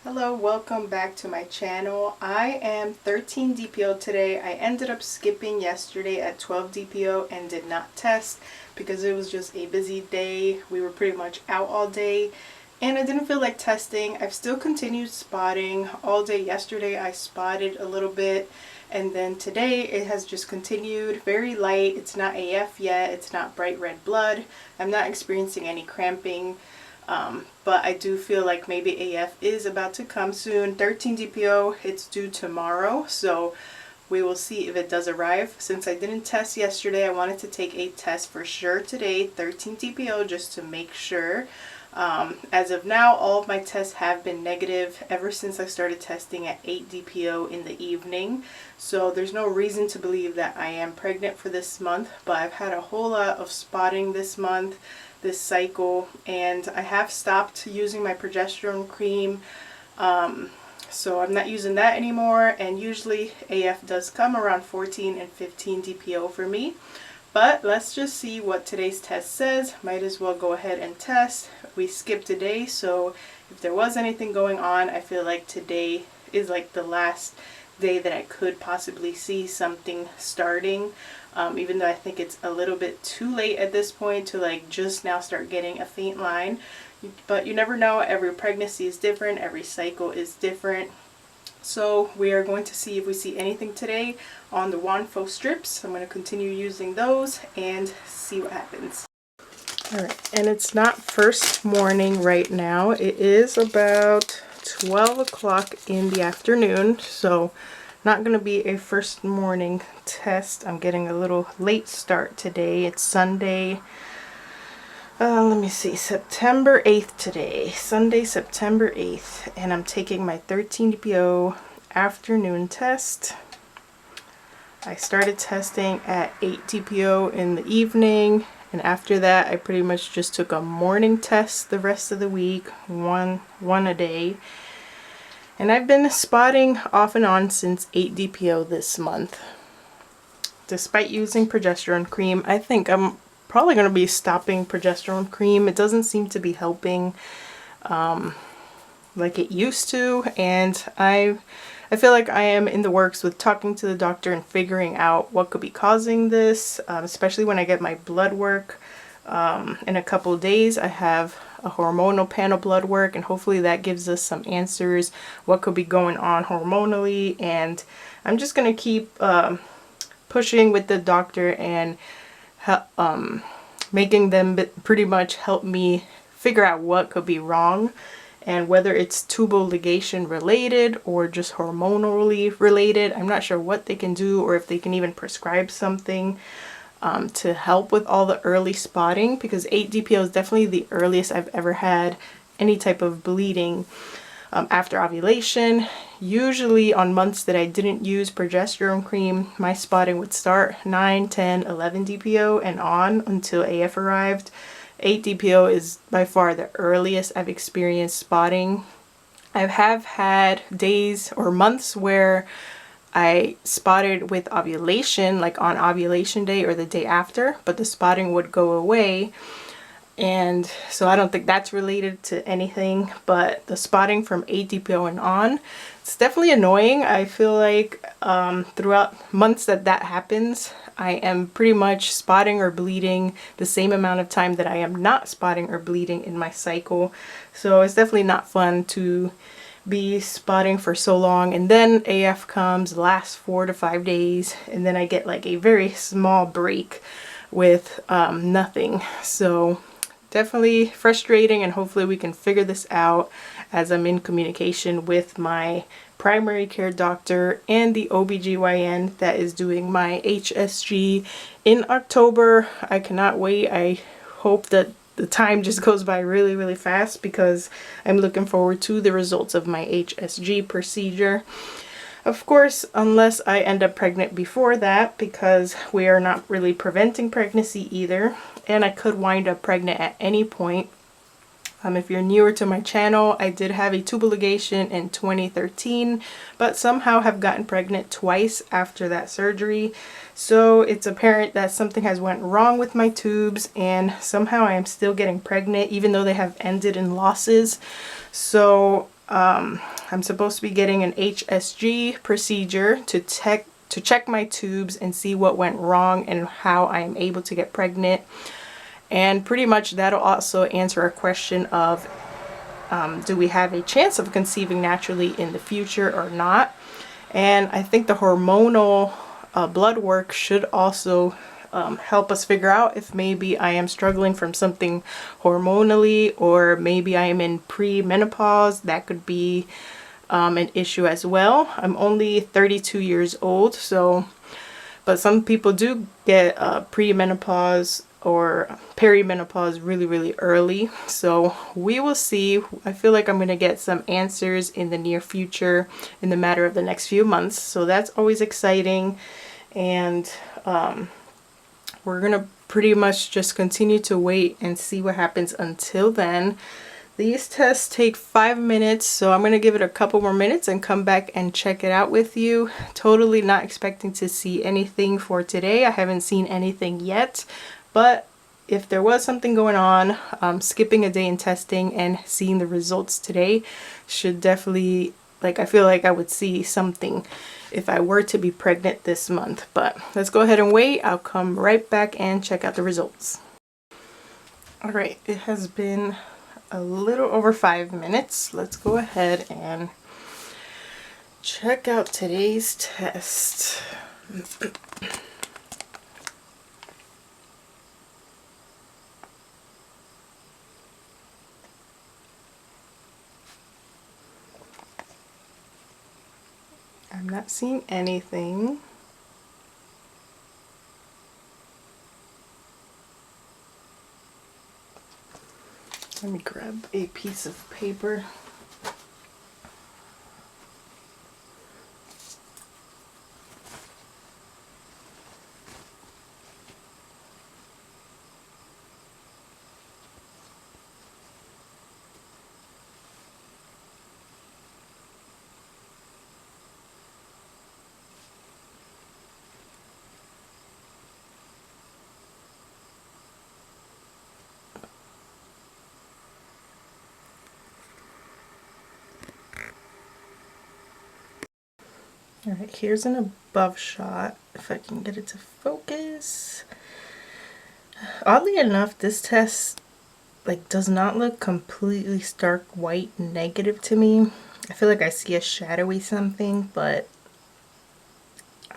Hello, welcome back to my channel. I am 13 DPO today. I ended up skipping yesterday at 12 DPO and did not test because it was just a busy day. We were pretty much out all day and I didn't feel like testing. I've still continued spotting all day. Yesterday I spotted a little bit and then today it has just continued very light. It's not AF yet. It's not bright red blood. I'm not experiencing any cramping. But I do feel like maybe AF is about to come soon. 13 DPO, it's due tomorrow, so we will see if it does arrive. Since I didn't test yesterday, I wanted to take a test for sure today, 13 DPO, just to make sure. As of now, all of my tests have been negative ever since I started testing at 8 DPO in the evening. So there's no reason to believe that I am pregnant for this month, but I've had a whole lot of spotting this month, this cycle, and I have stopped using my progesterone cream. So I'm not using that anymore, and usually AF does come around 14 and 15 DPO for me. But let's just see what today's test says. Might as well go ahead and test. We skipped a day, so if there was anything going on, I feel like today is like the last day that I could possibly see something starting. Even though I think it's a little bit too late at this point to like just now start getting a faint line. But you never know, every pregnancy is different, every cycle is different. So we are going to see if we see anything today on the Wanfo strips. I'm going to continue using those and see what happens. Alright, and it's not first morning right now. It is about 12 o'clock in the afternoon, so not going to be a first morning test. I'm getting a little late start today. It's Sunday. Let me see, September 8th today. Sunday, September 8th. And I'm taking my 13 DPO afternoon test. I started testing at 8 DPO in the evening. And after that, I pretty much just took a morning test the rest of the week. One a day. And I've been spotting off and on since 8 DPO this month. Despite using progesterone cream, I think I'm probably going to be stopping progesterone cream. It doesn't seem to be helping like it used to, and I feel like I am in the works with talking to the doctor and figuring out what could be causing this, especially when I get my blood work in a couple of days. I have a hormonal panel blood work, and hopefully that gives us some answers what could be going on hormonally. And I'm just going to keep pushing with the doctor and making them pretty much help me figure out what could be wrong and whether it's tubal ligation related or just hormonally related. I'm not sure what they can do or if they can even prescribe something to help with all the early spotting, because 8 DPO is definitely the earliest I've ever had any type of bleeding after ovulation. Usually on months that I didn't use progesterone cream, my spotting would start 9, 10, 11 DPO and on until AF arrived. 8 DPO is by far the earliest I've experienced spotting. I have had days or months where I spotted with ovulation, like on ovulation day or the day after, but the spotting would go away. And so I don't think that's related to anything, but the spotting from 8 DPO and on, it's definitely annoying. I feel like throughout months that happens, I am pretty much spotting or bleeding the same amount of time that I am not spotting or bleeding in my cycle. So it's definitely not fun to be spotting for so long, and then AF comes, lasts 4 to 5 days, and then I get like a very small break with nothing. So definitely frustrating, and hopefully we can figure this out as I'm in communication with my primary care doctor and the OBGYN that is doing my HSG in October. I cannot wait. I hope that the time just goes by really, really fast because I'm looking forward to the results of my HSG procedure. Of course, unless I end up pregnant before that, because we are not really preventing pregnancy either, and I could wind up pregnant at any point. If you're newer to my channel, I did have a tubal ligation in 2013, but somehow have gotten pregnant twice after that surgery. So it's apparent that something has went wrong with my tubes, and somehow I am still getting pregnant even though they have ended in losses. So I'm supposed to be getting an HSG procedure to check my tubes and see what went wrong and how I am able to get pregnant. And pretty much that'll also answer a question of do we have a chance of conceiving naturally in the future or not? And I think the hormonal blood work should also help us figure out if maybe I am struggling from something hormonally, or maybe I am in pre-menopause. That could be an issue as well. I'm only 32 years old, so, but some people do get pre-menopause or perimenopause really early. So we will see. I feel like I'm going to get some answers in the near future, in the matter of the next few months. So that's always exciting. And we're going to pretty much just continue to wait and see what happens until then. These tests take 5 minutes, so I'm going to give it a couple more minutes and come back and check it out with you. Totally not expecting to see anything for today. I haven't seen anything yet, but if there was something going on, skipping a day in testing and seeing the results today should definitely, like, I feel like I would see something if I were to be pregnant this month. But let's go ahead and wait. I'll come right back and check out the results. All right, it has been a little over 5 minutes. Let's go ahead and check out today's test. I'm not seeing anything. Let me grab a piece of paper. Alright, here's an above shot, if I can get it to focus. Oddly enough, this test does not look completely stark white negative to me. I feel like I see a shadowy something, but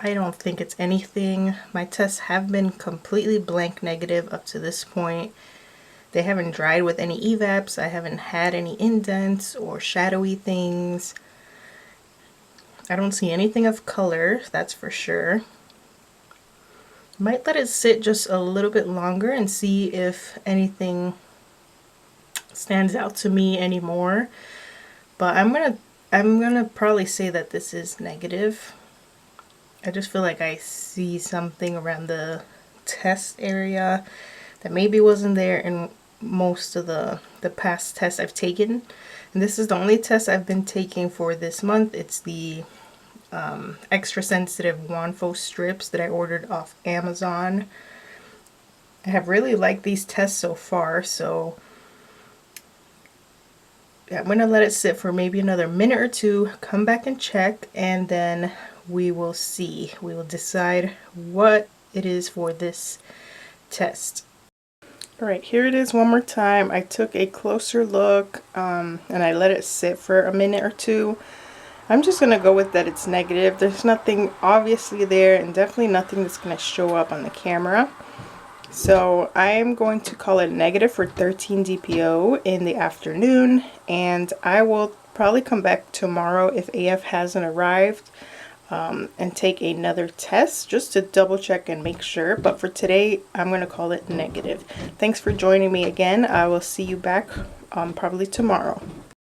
I don't think it's anything. My tests have been completely blank negative up to this point. They haven't dried with any evapes. I haven't had any indents or shadowy things. I don't see anything of color, that's for sure. Might let it sit just a little bit longer and see if anything stands out to me anymore. But I'm gonna probably say that this is negative. I just feel like I see something around the test area that maybe wasn't there in most of the past tests I've taken. And this is the only test I've been taking for this month. It's the extra sensitive Wanfo strips that I ordered off Amazon. I have really liked these tests so far, so yeah, I'm gonna let it sit for maybe another minute or two, come back and check, and then we will see. We will decide what it is for this test. Alright, here it is one more time. I took a closer look and I let it sit for a minute or two. I'm just going to go with that it's negative. There's nothing obviously there, and definitely nothing that's going to show up on the camera. So I'm going to call it negative for 13 DPO in the afternoon, and I will probably come back tomorrow if AF hasn't arrived and take another test just to double check and make sure. But for today, I'm going to call it negative. Thanks for joining me again. I will see you back probably tomorrow.